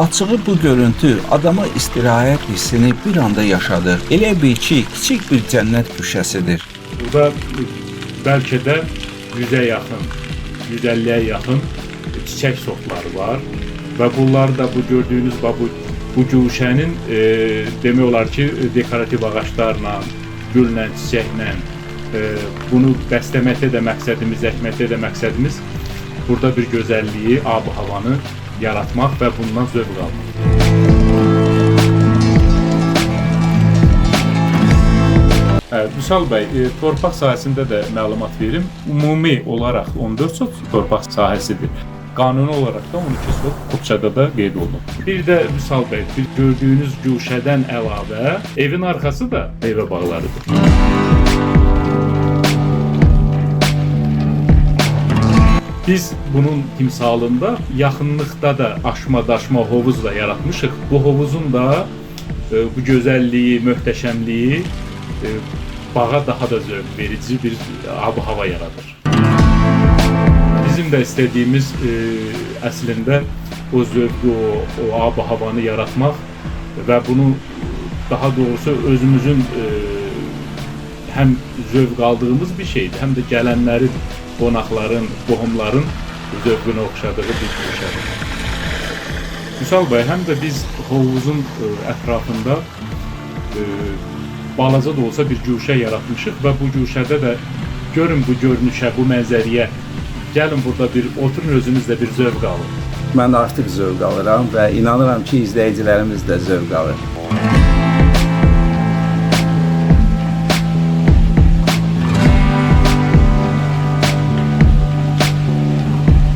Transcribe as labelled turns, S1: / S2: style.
S1: Açığı bu görüntü adama istirahət hissini bir anda yaşadır. Elə bil ki, kiçik bir cənnət köşəsidir.
S2: Burada bəlkə də 100-ə yaxın, 150-yə yaxın çiçək sortları var və bunlar da bu gördüyünüz bu güşənin demək olar ki, dekorativ ağaclarla, güllə, çiçəklə bunu bəsləməkdə də məqsədimiz, əkməkdə də məqsədimiz burada bir gözəlliyi, ab-ı havanı yaratmaq və bundan zövq almaq. Vüsal bəy, torpaq sahəsində də məlumat verim. Ümumi olaraq 14 sot torpaq sahəsidir. Qanuni olaraq da 12 sot Kupçada da qeyd olunub. Bir də Vüsal bəy, gördüyünüz güşədən əlavə evin arxası da meyvə bağlarıdır. Biz bunun timsalında yaxınlıqda da aşma-daşma hovuz da yaratmışıq. Bu hovuzun da bu gözəlliyi, möhtəşəmliyi bağa daha da zövq verici bir ab-ı hava yaradır. Bizim də istədiyimiz əslində o zövqü, o ab-ı havanı yaratmaq və bunu daha doğrusu özümüzün həm zövq aldığımız bir şeydir, həm də gələnlərin, qonaqların, qohumların zövqünə oxşadığı bir güşədir. Vüsal bəy, həm də biz hovuzun ətrafında balaca da olsa bir güşə yaratmışıq və bu güşədə də görün bu görünüşə, bu mənzəriyə, gəlin burada bir oturun, özünüz də bir zövq alın.
S3: Mən artıq zövq alıram və inanıram ki, izləyicilərimiz də zövq alır.